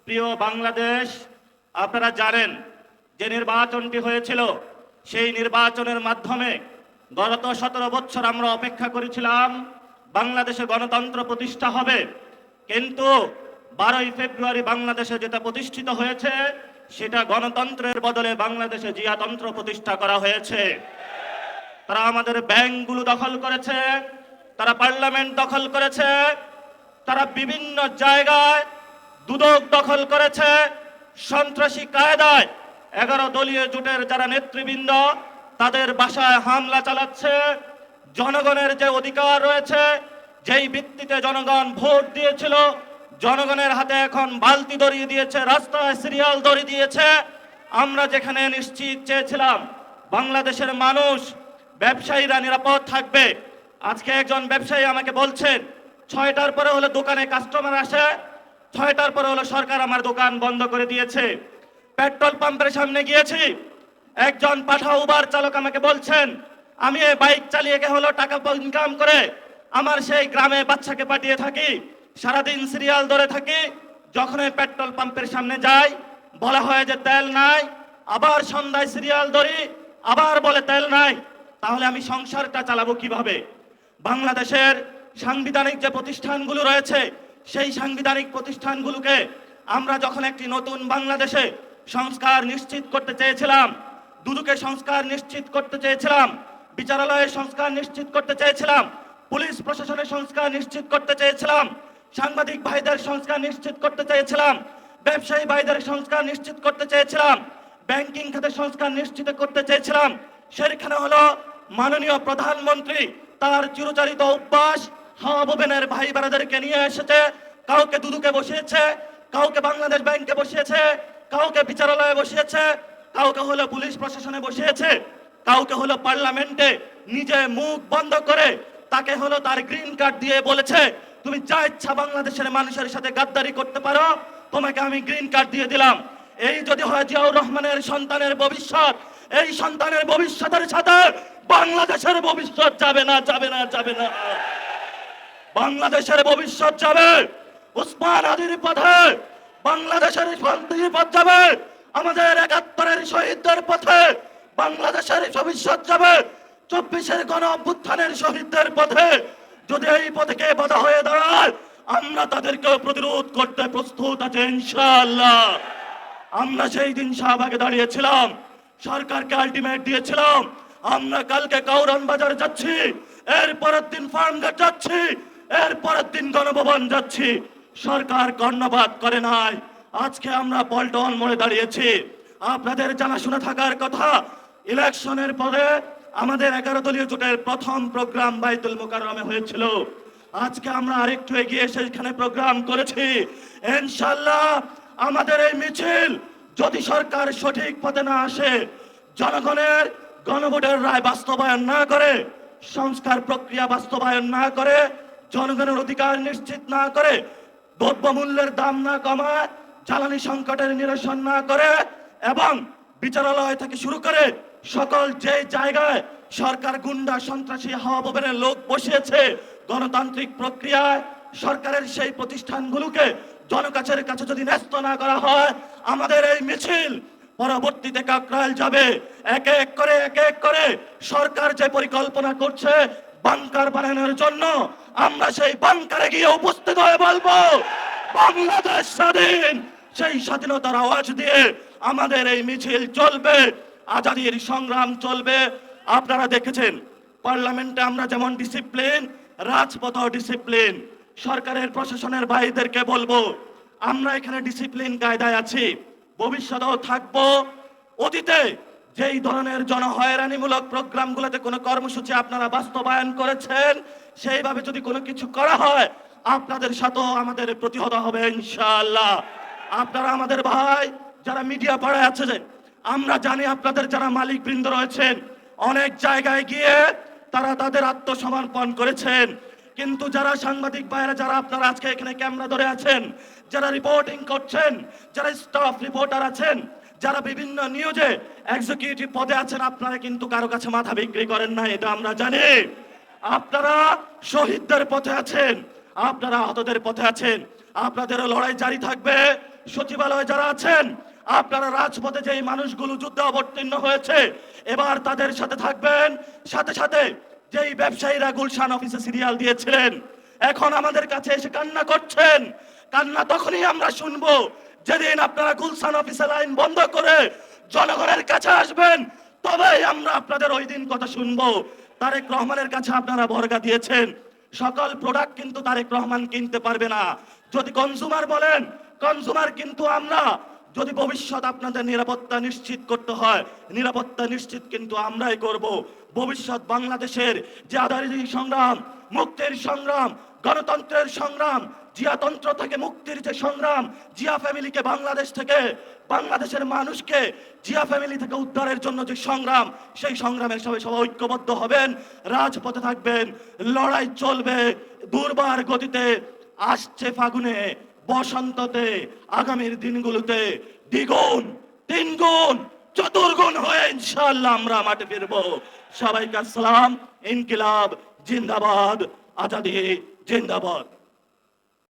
প্রিয় বাংলাদেশ, আপনারা জানেন যে নির্বাচনটি হয়েছিল, সেই নির্বাচনের মাধ্যমে গত 17 বছর আমরা অপেক্ষা করেছিলাম বাংলাদেশে গণতন্ত্র প্রতিষ্ঠা হবে। কিন্তু 12ই ফেব্রুয়ারি বাংলাদেশে যেটা প্রতিষ্ঠিত হয়েছে সেটা গণতন্ত্রের বদলে বাংলাদেশে জিয়াতন্ত্র প্রতিষ্ঠা করা হয়েছে। তারা আমাদের ব্যাংকগুলো দখল করেছে, তারা পার্লামেন্ট দখল করেছে, তারা বিভিন্ন জায়গায় দুদক দখল করেছে, সন্ত্রাসী কায়দায় 11 দলীয় জোটের যারা নেতৃবৃন্দ তাদের বাসায় হামলা চালাচ্ছে। জনগণের যে অধিকার রয়েছে, যেই ভিত্তিতে জনগণ ভোট দিয়েছিল, জনগণের হাতে এখন বালতি ধরিয়ে দিয়েছে, রাস্তায় সিরিয়াল ধরিয়ে দিয়েছে। আমরা যেখানে নিশ্চিত চেয়েছিলাম বাংলাদেশের মানুষ, ব্যবসায়ীরা নিরাপদ থাকবে, আজকে একজন ব্যবসায়ী আমাকে বলছেন 6টার পরে হলে দোকানে কাস্টমার আসে, 6টার পরে হলো সরকার আমার দোকান বন্ধ করে দিয়েছে। পেট্রোল পাম্পের সামনে গিয়েছি, একজন পাঠা উবার চালক আমাকে বলছেন আমি এই বাইক চালিয়ে হলো টাকা ইনকাম করে আমার সেই গ্রামে বাচ্চাকে পাঠিয়ে থাকি, সারাদিন সিরিয়াল ধরে থাকি, যখন পেট্রোল পাম্পের সামনে যাই বলা হয় যে তেল নাই, আবার সন্ধ্যায় সিরিয়াল ধরি, আবার বলে তেল নাই। তাহলে আমি সংসারটা চালাবো কিভাবে? বাংলাদেশের সাংবিধানিক যে প্রতিষ্ঠানগুলো রয়েছে, সেই সাংবিধানিক প্রতিষ্ঠানগুলোকে আমরা যখন একটি নতুন বাংলাদেশে সংস্কার নিশ্চিত করতে চেয়েছিলাম, দুদকে সংস্কার নিশ্চিত করতে চেয়েছিলাম, বিচারালয়ের সংস্কার নিশ্চিত করতে চেয়েছিলাম, পুলিশ প্রশাসনের সংস্কার নিশ্চিত করতে চেয়েছিলাম, সাংবাদিক ভাইদের সংস্কার নিশ্চিত করতে চেয়েছিলাম, ব্যবসায়ী ভাইদের সংস্কার নিশ্চিত করতে চেয়েছিলাম, ব্যাংকিং খাতের সংস্কার নিশ্চিত করতে চেয়েছিলাম, সেখানে হলো মাননীয় প্রধানমন্ত্রী তার চিরচারিত অভ্যাস হাওয়া বোবেনের ভাই বোনেদেরকে নিয়ে এসেছে, কাউকে দুদকে বসিয়েছে, কাউকে বাংলাদেশ ব্যাংকে বসিয়েছে, কাউকে বিচারালয়ে বসিয়েছে, কাউকে হলো পুলিশ প্রশাসনে বসিয়েছে, কাউকে হলো পার্লামেন্টে নিজে মুখ বন্ধ করে তাকে হলো তার গ্রিন কার্ড দিয়ে বলেছে তুমি যা ইচ্ছা বাংলাদেশের মানুষের সাথে গাদ্দারি করতে পারো, তোমাকে আমি গ্রিন কার্ড দিয়ে দিলাম। এই যদি হয় জিয়াউর রহমানের সন্তানের ভবিষ্যৎ, এই সন্তানের ভবিষ্যতের সাথে বাংলাদেশের ভবিষ্যৎ যাবে না, যাবে না, যাবে না। বাংলাদেশের ভবিষ্যৎ যাবে উসমান হাদির পথে, বাংলাদেশের শান্তির পথ যাবে আমাদের 71-এর শহীদদের পথে, বাংলাদেশের ভবিষ্যৎ যাবে 24-এর গণ অভ্যুত্থানের শহীদদের পথে। যদি এই পথে বাধা হয়ে দাঁড়ায় আমরা তাদেরকে প্রতিরোধ করতে প্রস্তুত আছি ইনশাআল্লাহ। আমরা সেই দিন শাহবাগে দাঁড়িয়েছিলাম, সরকারকে আলটিমেট দিয়েছিলাম আমরা কালকে কাউরান বাজার যাচ্ছি, এর পরের দিন ফার্মগেট যাচ্ছি, এর পরের দিন গণভবন যাচ্ছি। সরকার কর্ণপাত করে নাই। আজকে আমরা পল্টন মোড়ে দাঁড়িয়েছি। আপনাদের জানাশোনা থাকার কথা, ইলেকশনের পরে আমাদের 11 দলীয় জোটের প্রথম প্রোগ্রাম বাইতুল মোকাররমে হয়েছিল। আজকে আমরা আরেকটু এগিয়ে সেখানে প্রোগ্রাম করেছি। ইনশাআল্লাহ আমাদের এই মিছিল যদি সরকার সঠিক পথে না আসে, জনগণের গণভোটের রায় বাস্তবায়ন না করে, সংস্কার প্রক্রিয়া বাস্তবায়ন না করে, জনগণের অধিকার নিশ্চিত না করে, দ্রব্যমূল্যের দাম না কমায়, জ্বালানি সংকটের নিরসন না করে, এবং বিচারালয় থেকে শুরু করে সকল যে জায়গায় সরকার গুন্ডা সন্ত্রাসী হাওয়া বোবেনের লোক বসিয়েছে, গণতান্ত্রিক প্রক্রিয়ায় সরকারের সেই প্রতিষ্ঠানগুলোকে জনগণের কাছে যদি ন্যস্ত না করা হয়, আমাদের এই মিছিল পরবর্তীতে কাকরাইল যাবে। এক এক করে সরকার যে পরিকল্পনা করছে বাংকার বানানোর জন্য, আমরা সেই বাংকারে গিয়ে উপস্থিত হয়ে বলবো বাংলাদেশ স্বাধীন। সেই স্বাধীনতার আওয়াজ দিয়ে আমাদের এই মিছিল চলবে, আজাদির সংগ্রাম চলবে। আপনারা দেখেছেন পার্লামেন্টে আমরা যেমন ডিসিপ্লিন, রাজপথও ডিসিপ্লিন। সরকারের প্রশাসনের ভাইদেরকে বলবো আমরা এখানে ডিসিপ্লিন কায়দায় আছি, ভবিষ্যতেও থাকবো। অতীতে যেই ধরনের জনহয়রানিমূলক প্রোগ্রামগুলোতে কোনো কর্মসূচি আপনারা বাস্তবায়ন করেছেন, সেইভাবে যদি কোনো কিছু করা হয় আপনাদের সাথেও আমাদের প্রতিহত হবে ইনশাআল্লাহ। আপনারা আমাদের ভাই যারা মিডিয়া পাড়ায় আছেন, আমরা জানি আপনাদের যারা মালিক বৃন্দ রয়েছেন অনেক জায়গায় গিয়ে তারা তাদের আত্মসমর্পণ করেছেন, কিন্তু যারা সাংবাদিক ভাইরা যারা আপনারা আজকে এখানে ক্যামেরা ধরে আছেন, যারা রিপোর্টিং করছেন, যারা স্টাফ রিপোর্টার আছেন, যারা বিভিন্ন নিউজে এক্সিকিউটিভ পদে আছেন, আপনারা কিন্তু কারো কাছে মাথা বিক্রি করেন না, এটা আমরা জানি। আপনারা শহীদদের পথে আছেন, আপনারা আহতদের পথে আছেন। আপনাদের লড়াই জারি থাকবে, সচিবালয়ে যারা আছেন, আপনারা রাজপথে যে মানুষগুলো যুদ্ধে অবতীর্ণ হয়েছে, এবার তাদের সাথে থাকবেন। সাথে সাথে যেই ব্যবসায়ীরা গুলশান অফিসে সিরিয়াল দিয়েছিলেন, এখন আমাদের কাছে এসে কান্না করছেন। কান্না তখনই আমরা শুনবো যেদিন আপনারা গুলশান অফিসে লাইন বন্ধ করে জনগণের কাছে আসবেন, তবেই আমরা আপনাদের ওই দিন কথা শুনবো। তারেক রহমানের কাছে আপনারা বর্গা দিয়েছেন, সকল প্রোডাক্ট কিন্তু তারেক রহমান কিনতে পারবে না। যদি কনজুমার বলেন, কনজুমার কিন্তু আমরা। যদি ভবিষ্যৎ আপনাদের নিরাপত্তা নিশ্চিত করতে হয়, নিরাপত্তা নিশ্চিত কিন্তু আমরাই করব। ভবিষ্যৎ বাংলাদেশের যে আজাদী সংগ্রাম, মুক্তির সংগ্রাম, গণতন্ত্রের সংগ্রাম, জিয়াতন্ত্র থেকে মুক্তির যে সংগ্রাম, জিয়া ফ্যামিলিকে বাংলাদেশ থেকে, বাংলাদেশের মানুষকে জিয়া ফ্যামিলি থেকে উদ্ধারের জন্য যে সংগ্রাম, সেই সংগ্রামের সবাই ঐক্যবদ্ধ হবেন, রাজপথে থাকবেন, লড়াই চলবে দুর্বার গতিতে। আসছে ফাগুনে, বসন্ততে, আগামীর দিনগুলোতে দ্বিগুণ, তিনগুণ, চতুর্গুণ হয়ে ইনশাআল্লাহ আমরা মাঠে ফিরবো। সবাইকে আসসালাম। ইনকিলাব জিন্দাবাদ, আজাদী জিন্দাবাদ।